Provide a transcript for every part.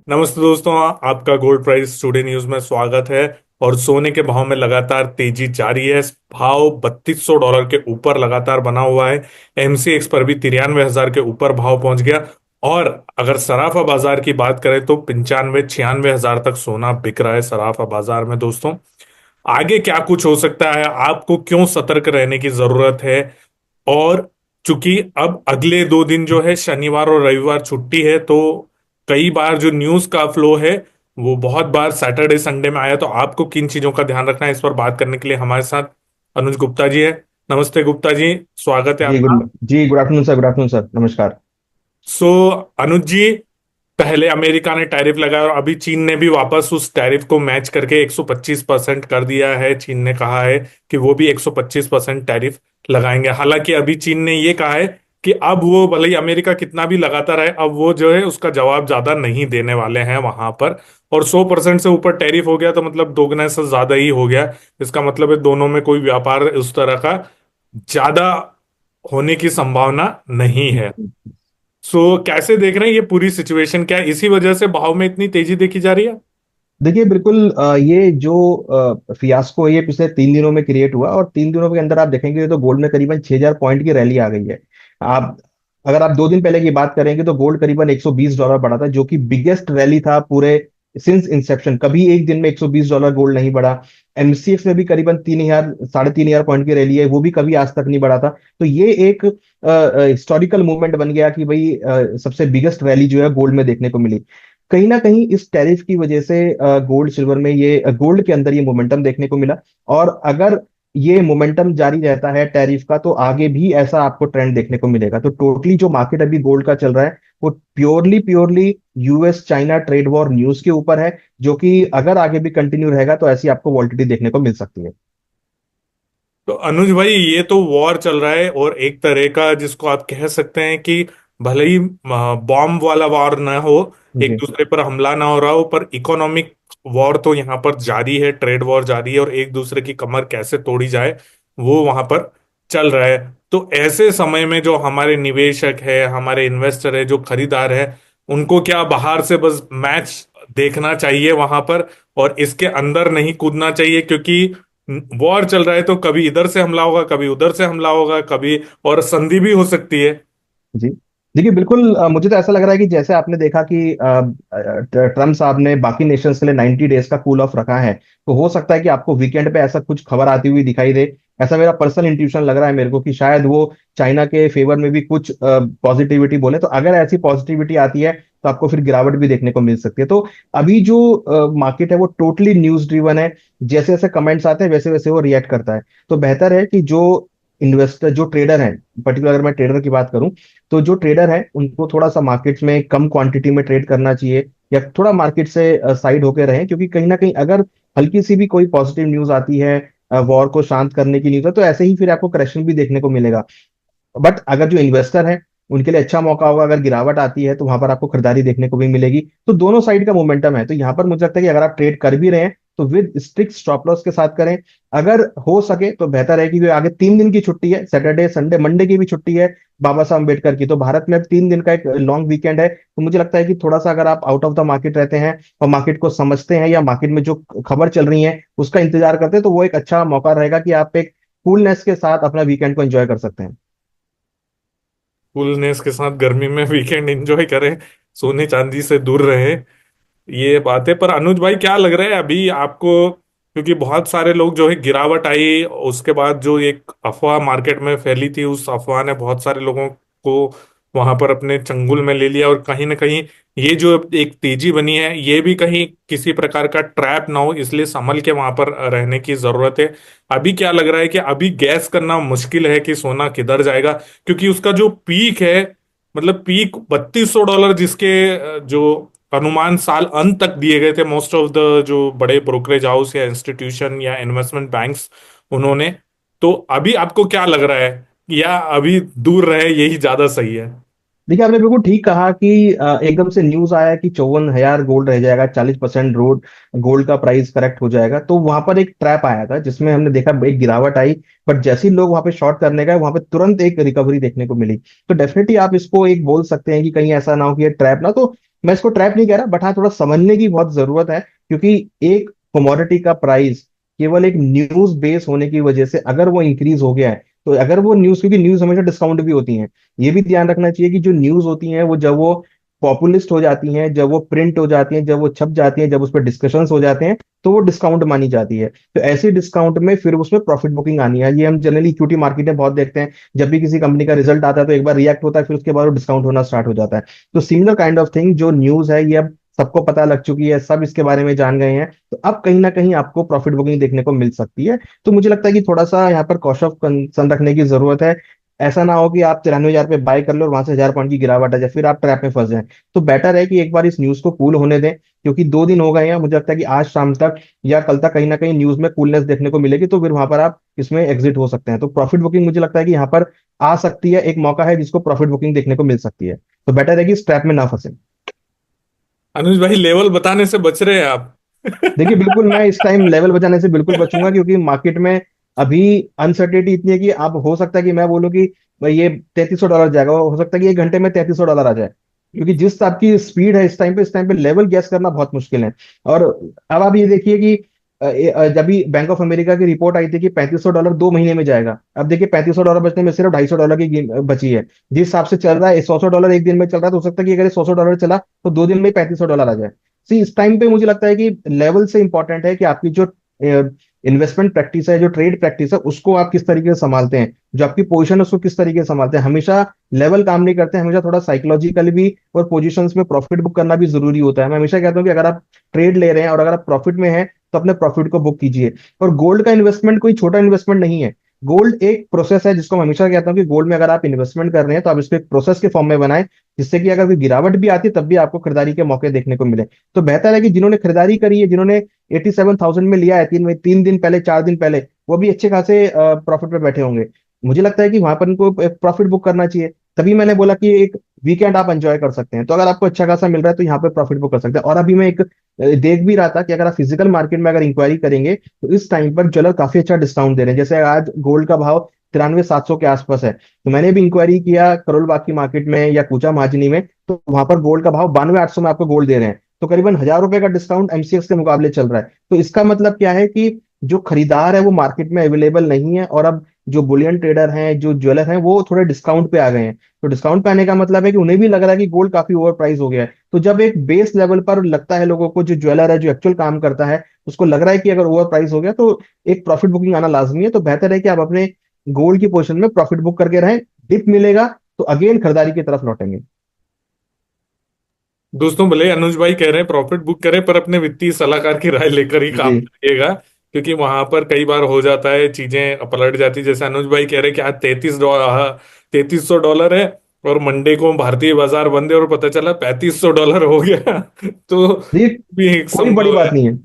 नमस्ते दोस्तों, आपका गोल्ड प्राइस टुडे न्यूज में स्वागत है। और सोने के भाव में लगातार तेजी जारी है। भाव $3200 के ऊपर लगातार बना हुआ है। एमसीएक्स पर भी 93,000 के ऊपर भाव पहुंच गया। और अगर सराफा बाजार की बात करें तो 95-96 हजार तक सोना बिक रहा है सराफा बाजार में। दोस्तों, आगे क्या कुछ हो सकता है, आपको क्यों सतर्क रहने की जरूरत है? और चूंकि अब अगले 2 दिन जो है, शनिवार और रविवार छुट्टी है, तो कई बार जो न्यूज का फ्लो है वो बहुत बार सैटरडे संडे में आया। तो आपको किन चीजों का ध्यान रखना है, इस पर बात करने के लिए हमारे साथ अनुज गुप्ता जी है। नमस्ते गुप्ता जी, स्वागत है आपका। जी good afternoon sir, good afternoon sir, नमस्कार। सो अनुज जी, पहले अमेरिका ने टैरिफ लगाया और अभी चीन ने भी वापस उस टैरिफ को मैच करके 125% कर दिया है। चीन ने कहा है कि वो भी 125% टैरिफ लगाएंगे। हालांकि अभी चीन ने ये कहा है कि अब वो भले ही अमेरिका कितना भी लगाता रहे, अब वो जो है उसका जवाब ज्यादा नहीं देने वाले हैं वहां पर। और 100% से ऊपर टैरिफ हो गया तो मतलब दोगुना से ज्यादा ही हो गया। इसका मतलब है दोनों में कोई व्यापार उस तरह का ज्यादा होने की संभावना नहीं है। सो कैसे देख रहे हैं ये पूरी सिचुएशन? क्या इसी वजह से भाव में इतनी तेजी देखी जा रही है? देखिए बिल्कुल, ये जो फियास्को है ये पिछले 3 दिनों में क्रिएट हुआ, और 3 दिनों के अंदर आप देखेंगे तो गोल्ड में करीबन 6,000 पॉइंट की रैली आ गई है। आप अगर आप 2 दिन पहले की बात करेंगे तो गोल्ड करीबन $120 बढ़ा था, जो कि बिगेस्ट रैली था पूरे सिंस इंसेप्शन। कभी एक दिन में $120 गोल्ड नहीं बढ़ा। एमसीएक्स में भी करीबन 3,000 3,500 पॉइंट की रैली है, वो भी कभी आज तक नहीं बढ़ा था। तो ये एक हिस्टोरिकल मूवमेंट बन गया कि भाई सबसे बिगेस्ट रैली जो है गोल्ड में देखने को मिली। कहीं ना कहीं इस टैरिफ की वजह से गोल्ड सिल्वर में ये गोल्ड के अंदर ये मोमेंटम देखने को मिला। और अगर ये मोमेंटम जारी रहता है टैरिफ का, तो आगे भी ऐसा आपको ट्रेंड देखने को मिलेगा। तो टोटली जो मार्केट अभी गोल्ड का चल रहा है वो purely purely US China trade war news के ऊपर है, जो कि अगर आगे भी कंटिन्यू रहेगा तो ऐसी आपको वॉलिटिलिटी देखने को मिल सकती है। तो अनुज भाई, ये तो वॉर चल रहा है और एक तरह का जिसको आप कह सकते हैं कि भले ही बॉम्ब वाला वॉर ना हो, एक जी दूसरे पर हमला ना हो रहा हो, पर इकोनॉमिक वॉर तो यहाँ पर जारी है, ट्रेड वॉर जारी है और एक दूसरे की कमर कैसे तोड़ी जाए वो वहां पर चल रहा है। तो ऐसे समय में जो हमारे निवेशक है, हमारे इन्वेस्टर है, जो खरीदार है, उनको क्या बाहर से बस मैच देखना चाहिए वहां पर और इसके अंदर नहीं कूदना चाहिए? क्योंकि वॉर चल रहा है तो कभी इधर से हमला होगा, कभी उधर से हमला होगा, कभी और संधि भी हो सकती है। जी। देखिए बिल्कुल, मुझे तो ऐसा लग रहा है कि जैसे आपने देखा कि ट्रम्प साहब ने बाकी नेशंस के लिए 90 डेज का कूल ऑफ रखा है, तो हो सकता है कि आपको वीकेंड पे ऐसा कुछ खबर आती हुई दिखाई दे। ऐसा मेरा पर्सनल इंट्यूशन लग रहा है मेरे को कि शायद वो चाइना के फेवर में भी कुछ पॉजिटिविटी बोले। तो अगर ऐसी पॉजिटिविटी आती है तो आपको फिर गिरावट भी देखने को मिल सकती है। तो अभी जो मार्केट है वो टोटली न्यूज ड्रिवन है। जैसे जैसे कमेंट्स आते हैं वैसे वैसे वो रिएक्ट करता है। तो बेहतर है कि जो इन्वेस्टर, जो ट्रेडर हैं, पर्टिकुलर अगर मैं ट्रेडर की बात करूं, तो जो ट्रेडर है उनको थोड़ा सा मार्केट्स में कम क्वांटिटी में ट्रेड करना चाहिए, या थोड़ा मार्केट से साइड होकर रहें। क्योंकि कहीं ना कहीं अगर हल्की सी भी कोई पॉजिटिव न्यूज आती है, वॉर को शांत करने की न्यूज है, तो ऐसे ही फिर आपको करेक्शन भी देखने को मिलेगा। बट अगर जो इन्वेस्टर है उनके लिए अच्छा मौका होगा, अगर गिरावट आती है तो वहां पर आपको खरीदारी देखने को भी मिलेगी। तो दोनों साइड का मोमेंटम है। तो यहाँ पर मुझे लगता है कि अगर आप ट्रेड कर भी रहे हैं तो विद स्ट्रिक्ट स्टॉप लॉस के साथ करें। अगर हो सके तो बेहतर है कि आगे 3 दिन की छुट्टी है, सैटरडे संडे मंडे की भी छुट्टी है बाबा साहब अम्बेडकर की। तो भारत में अब 3 दिन का एक लॉन्ग वीकेंड है। तो मुझे लगता है कि थोड़ा सा अगर आप आउट ऑफ द मार्केट रहते हैं और मार्केट को समझते हैं, या मार्केट में जो खबर चल रही है उसका इंतजार करते हैं, तो वो एक अच्छा मौका रहेगा कि आप एक कूलनेस के साथ अपना वीकेंड को एंजॉय कर सकते हैं। कूलनेस के साथ गर्मी में वीकेंड एंजॉय करें, सोने चांदी से दूर रहें, ये बात है। पर अनुज भाई, क्या लग रहा है अभी आपको? क्योंकि बहुत सारे लोग जो है, गिरावट आई उसके बाद जो एक अफवाह मार्केट में फैली थी, उस अफवाह ने बहुत सारे लोगों को वहां पर अपने चंगुल में ले लिया। और कहीं ना कहीं ये जो एक तेजी बनी है, ये भी कहीं किसी प्रकार का ट्रैप ना हो, इसलिए संभल के वहां पर रहने की जरूरत है। अभी क्या लग रहा है कि अभी गैस करना मुश्किल है कि सोना किधर जाएगा? क्योंकि उसका जो पीक है, मतलब पीक $3200 जिसके जो अनुमान साल अंत तक दिए गए थे मोस्ट ऑफ द जो बड़े ब्रोकरेज हाउस या इंस्टीट्यूशन या इन्वेस्टमेंट बैंक्स, उन्होंने। तो अभी आपको क्या लग रहा है, या अभी दूर रहे यही ज्यादा सही है? देखिए आपने बिल्कुल ठीक कहा कि एकदम से न्यूज आया कि 54,000 गोल्ड रह जाएगा, 40% रोड गोल्ड का प्राइस करेक्ट हो जाएगा, तो वहां पर एक ट्रैप आया था जिसमें हमने देखा एक गिरावट आई। बट जैसे ही लोग वहां पे शॉर्ट करने गए, वहां पे तुरंत एक रिकवरी देखने को मिली। तो डेफिनेटली आप इसको एक बोल सकते हैं कि कहीं ऐसा ना हो कि ये ट्रैप ना, तो मैं इसको ट्रैप नहीं कह रहा, बट हाँ थोड़ा समझने की बहुत जरूरत है। क्योंकि एक कमोडिटी का प्राइस केवल एक न्यूज बेस होने की वजह से अगर वो इंक्रीज हो गया है, तो अगर वो न्यूज, क्योंकि न्यूज हमेशा डिस्काउंट भी होती है, ये भी ध्यान रखना चाहिए कि जो न्यूज होती हैं वो जब वो पॉपुलिस्ट हो जाती हैं, जब वो प्रिंट हो जाती हैं, जब वो छप जाती हैं, जब उस पर डिस्कशंस हो जाते हैं, तो वो डिस्काउंट मानी जाती है। तो ऐसे डिस्काउंट में फिर उसमें प्रॉफिट बुकिंग आनी है। ये हम जनरली इक्विटी मार्केट में बहुत देखते हैं, जब भी किसी कंपनी का रिजल्ट आता है तो एक बार रिएक्ट होता है, फिर उसके बाद वो डिस्काउंट होना स्टार्ट हो जाता है। तो सिमिलर काइंड ऑफ थिंग जो न्यूज है, ये अब सबको पता लग चुकी है, सब इसके बारे में जान गए हैं, तो अब कहीं ना कहीं आपको प्रॉफिट बुकिंग देखने को मिल सकती है। तो मुझे लगता है कि थोड़ा सा यहाँ पर कॉस्ट ऑफ कंसर्न रखने की जरूरत है। ऐसा ना हो कि आप 93,000 पे बाय कर लो और वहां से 1,000 पॉइंट की गिरावट आ जाए, फिर आप ट्रैप में फंस जाएं। तो बेटर है कि एक बार इस न्यूज को कूल होने दें, क्योंकि 2 दिन हो गए हैं, मुझे लगता है कि आज शाम तक या कल तक कहीं ना कहीं न्यूज में कूलनेस देखने को मिलेगी, तो फिर वहां पर आप इसमें एग्जिट हो सकते हैं। तो प्रॉफिट बुकिंग मुझे लगता है कि यहाँ पर आ सकती है, एक मौका है जिसको प्रॉफिट बुकिंग देखने को मिल सकती है। तो बेटर है कि इस ट्रैप में ना फंसे। अनुज भाई लेवल बताने से बच रहे हैं आप। देखिए बिल्कुल, मैं इस टाइम लेवल बचाने से बिल्कुल बचूंगा, क्योंकि मार्केट में अभी अनसर्टेनिटी इतनी है कि अब हो सकता है कि मैं बोलूं कि भाई ये $3,300 जाएगा, हो सकता है कि 1 घंटे में $3,300 आ जाए। क्योंकि जिस आपकी स्पीड है इस टाइम पे लेवल गैस करना बहुत मुश्किल है। और अब आप ये देखिए कि जब भी बैंक ऑफ अमेरिका की रिपोर्ट आई थी कि $3,500 2 महीने में जाएगा, अब देखिए $3,500 बचने में सिर्फ $250 की बची है। जिस हिसाब से चल रहा है, $100 एक दिन में चल रहा है, तो हो सकता है कि अगर $100 चला तो 2 दिन में $3,500 आ जाए। सी इस टाइम पे मुझे लगता है कि लेवल से इंपॉर्टेंट है कि आपकी जो इन्वेस्टमेंट प्रैक्टिस है, जो ट्रेड प्रैक्टिस है, उसको आप किस तरीके से संभालते हैं, जो आपकी पोजीशन है उसको किस तरीके से संभालते हैं। हमेशा लेवल काम नहीं करते हैं, हमेशा थोड़ा साइकोलॉजिकली भी और पोजीशंस में प्रॉफिट बुक करना भी जरूरी होता है। मैं हमेशा कहता हूँ कि अगर आप ट्रेड ले रहे हैं और अगर आप प्रॉफिट में हैं, तो अपने प्रॉफिट को बुक कीजिए। और गोल्ड का इन्वेस्टमेंट कोई छोटा इन्वेस्टमेंट नहीं है। गोल्ड एक प्रोसेस है, जिसको मैं हमेशा कहता हूँ कि गोल्ड में अगर आप इन्वेस्टमेंट कर रहे हैं तो आप इसको एक प्रोसेस के फॉर्म में बनाएं, जिससे कि अगर कोई गिरावट भी आती है तब भी आपको खरीदारी के मौके देखने को मिले। तो बेहतर है कि जिन्होंने खरीदारी करी है, जिन्होंने 87,000 में लिया है 3 दिन पहले, 4 दिन पहले, वो भी अच्छे खासे प्रॉफिट पे बैठे होंगे। मुझे लगता है कि वहां पर इनको प्रॉफिट बुक करना चाहिए। तभी मैंने बोला कि एक वीकेंड आप एंजॉय कर सकते हैं, तो अगर आपको अच्छा खासा मिल रहा है तो यहाँ पे प्रॉफिट बुक कर सकते हैं। और अभी मैं एक देख भी रहा था कि अगर आप फिजिकल मार्केट में अगर इंक्वायरी करेंगे, तो इस टाइम पर ज्वेलर काफी अच्छा डिस्काउंट दे रहे हैं। जैसे आज गोल्ड का भाव 93,700 के आसपास है, तो मैंने भी इंक्वायरी किया करोल बाग की मार्केट में या कूचा महाजनी में, तो वहां पर गोल्ड का भाव 92,800 में आपको गोल्ड दे रहे हैं। तो करीबन ₹1,000 का डिस्काउंट एमसीएक्स के मुकाबले चल रहा है। तो इसका मतलब क्या है कि जो खरीदार है वो मार्केट में अवेलेबल नहीं है, और अब जो बुलियन ट्रेडर हैं, जो ज्वेलर हैं, वो थोड़े डिस्काउंट पे आ गए हैं। तो डिस्काउंट पे आने का मतलब है कि उन्हें भी लग रहा है कि गोल्ड काफी ओवर प्राइस हो गया है। तो जब एक बेस लेवल पर लगता है लोगों को, जो ज्वेलर है, जो एक्चुअल काम करता है, उसको लग रहा है कि अगर ओवर प्राइस हो गया, तो एक प्रॉफिट बुकिंग आना लाजमी है। तो बेहतर है कि आप अपने गोल्ड की पोजीशन में प्रॉफिट बुक करके रहें। डिप मिलेगा तो अगेन खरीदारी की तरफ लौटेंगे। दोस्तों भले अनुज भाई कह रहे हैं प्रॉफिट बुक करें, पर अपने वित्तीय सलाहकार की राय लेकर ही काम जी करिएगा। क्योंकि वहां पर कई बार हो जाता है, चीजें पलट जाती, जैसे अनुज भाई कह रहे हैं कि आज $33, $3,300 है, और मंडे को भारतीय बाजार बंद है और पता चला $3,500 हो गया। तो देखिए, भी एक कोई बड़ी संभव बात है। नहीं है।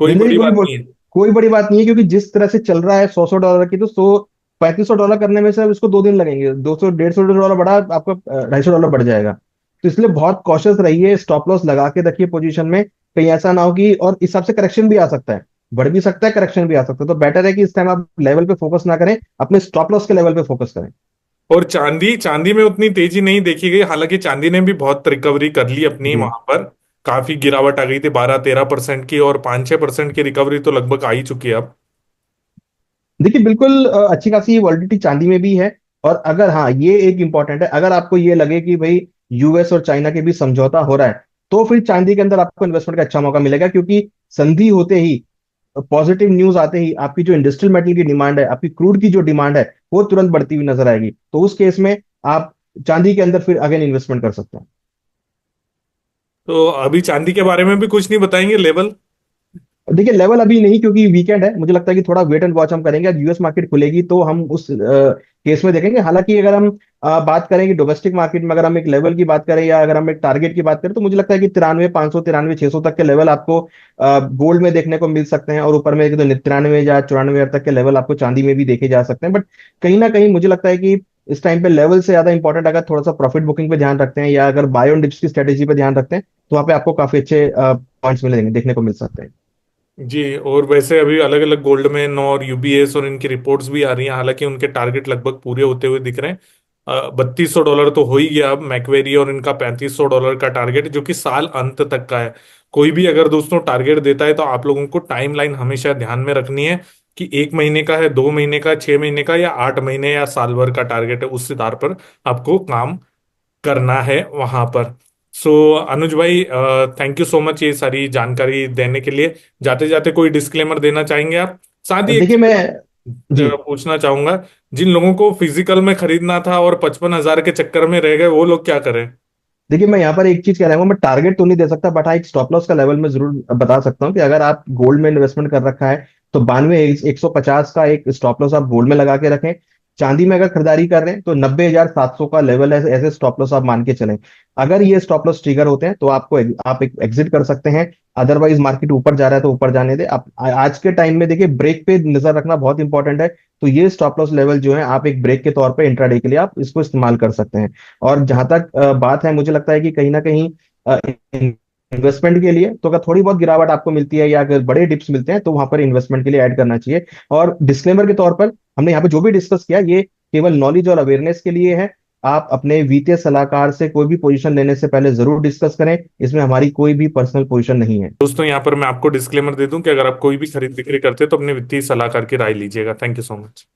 कोई जनरली बड़ी बात नहीं है। कोई बड़ी बात नहीं है, क्योंकि जिस तरह से चल रहा है $100 की, तो 3500 डॉलर करने में से अब इसको 2 दिन लगेंगे। 200 $150 बढ़ा, आपका $250 बढ़ जाएगा। तो इसलिए बहुत कॉशियस रहिए, स्टॉप लॉस लगा के रखिए पोजीशन में, कहीं ऐसा ना हो कि, और इस हिसाब से करेक्शन भी आ सकता है, बढ़ भी सकता है, करेक्शन भी आ सकता है। तो बेटर है कि इस टाइम आप लेवल पे फोकस ना करें, अपने स्टॉप लॉस के लेवल पे फोकस करें। और चांदी चांदी में उतनी तेजी नहीं देखी गई, हालांकि चांदी ने भी बहुत रिकवरी कर ली अपनी जी वहां पर। काफी गिरावट आ गई थी, 12-13% की, और 5-6% की रिकवरी तो लगभग आ ही चुकी है अब। देखिए बिल्कुल, अच्छी खासी वॉलिडिटी चांदी में भी है। और अगर, हाँ ये एक इंपॉर्टेंट है, अगर आपको ये लगे कि भाई यूएस और चाइना के बीच समझौता हो रहा है, तो फिर चांदी के अंदर आपको इन्वेस्टमेंट का अच्छा मौका मिलेगा। क्योंकि संधि होते ही, पॉजिटिव न्यूज आते ही, आपकी जो इंडस्ट्रियल मेटल की डिमांड है, आपकी क्रूड की जो डिमांड है, वो तुरंत बढ़ती हुई नजर आएगी। तो उस केस में आप चांदी के अंदर फिर अगेन इन्वेस्टमेंट कर सकते हैं। तो अभी चांदी के बारे में भी कुछ नहीं बताएंगे लेवल? देखिए लेवल अभी नहीं, क्योंकि वीकेंड है, मुझे लगता है कि थोड़ा वेट एंड वॉच हम करेंगे। आज यूएस मार्केट खुलेगी तो हम उस केस में देखेंगे। हालांकि अगर हम बात करें कि डोमेस्टिक मार्केट में अगर हम एक लेवल की बात करें या अगर हम एक टारगेट की बात करें, तो मुझे लगता है कि 93,500, 93,600 तक के लेवल आपको गोल्ड में देखने को मिल सकते हैं, और ऊपर में तो 93 या 94,000 तक के लेवल आपको चांदी में भी देखे जा सकते हैं। बट कहीं ना कहीं मुझे लगता है कि इस टाइम पे लेवल से ज्यादा इंपॉर्टेंट, अगर थोड़ा सा प्रॉफिट बुकिंग पे ध्यान रखते हैं या अगर बाय ऑन डिप्स की स्ट्रेटेजी पे ध्यान रखते हैं, तो वहाँ पे आपको काफी अच्छे पॉइंट्स मिलेंगे, देखने को मिल सकते हैं। जी, और वैसे अभी अलग अलग गोल्डमैन और यूबीएस और इनकी रिपोर्ट्स भी आ रही हैं, हालांकि उनके टारगेट लगभग पूरे होते हुए दिख रहे हैं। $3200 तो हो ही गया अब मैक्वेरी और इनका $3500 का टारगेट, जो कि साल अंत तक का है। कोई भी अगर दोस्तों टारगेट देता है तो आप लोगों को टाइमलाइन हमेशा ध्यान में रखनी है कि 1 महीने का है, 2 महीने का, 6 महीने का, या 8 महीने या साल भर का टारगेट है, उस आधार पर आपको काम करना है वहां पर। सो अनुज भाई, थैंक यू सो मच ये सारी जानकारी देने के लिए। जाते जाते कोई डिस्क्लेमर देना चाहेंगे आप? साथ ही एक देखिए चीज मैं जी पूछना चाहूंगा, जिन लोगों को फिजिकल में खरीदना था और 55,000 के चक्कर में रह गए, वो लोग क्या करें? देखिए मैं यहाँ पर एक चीज कह रहा हूँ, मैं टारगेट तो नहीं दे सकता, बट हाँ एक स्टॉप लॉस का लेवल में जरूर बता सकता हूँ कि अगर आप गोल्ड में इन्वेस्टमेंट कर रखा है तो 92,150 का एक स्टॉप लॉस आप गोल्ड में लगा के रखें। चांदी में अगर खरीदारी कर रहे हैं तो 90,700 का लेवल है, ऐसे स्टॉप लॉस आप मान के चलें। अगर ये स्टॉप लॉस ट्रिगर होते हैं तो आप एक एग्जिट कर सकते हैं। अदरवाइज मार्केट ऊपर जा रहा है तो ऊपर जाने दे। आप आज के टाइम में देखिए ब्रेक पे नजर रखना बहुत इंपॉर्टेंट है। तो ये स्टॉप लॉस लेवल जो है आप एक ब्रेक के तौर पे इंट्राडे के लिए आप इसको इस्तेमाल कर सकते हैं। और जहां तक बात है, मुझे लगता है कि कहीं ना कहीं इन्वेस्टमेंट के लिए तो अगर थोड़ी बहुत गिरावट आपको मिलती है या अगर बड़े डिप्स मिलते हैं तो वहां पर इन्वेस्टमेंट के लिए ऐड करना चाहिए। और डिस्क्लेमर के तौर पर हमने यहाँ पे जो भी डिस्कस किया ये केवल नॉलेज और अवेयरनेस के लिए है। आप अपने वित्तीय सलाहकार से कोई भी पोजीशन लेने से पहले जरूर डिस्कस करें, इसमें हमारी कोई भी पर्सनल पोजीशन नहीं है। दोस्तों, यहाँ पर मैं आपको डिस्क्लेमर दे दूं कि अगर आप कोई भी खरीद बिक्री करते हैं तो अपने वित्तीय सलाहकार की राय लीजिएगा। Thank you so much.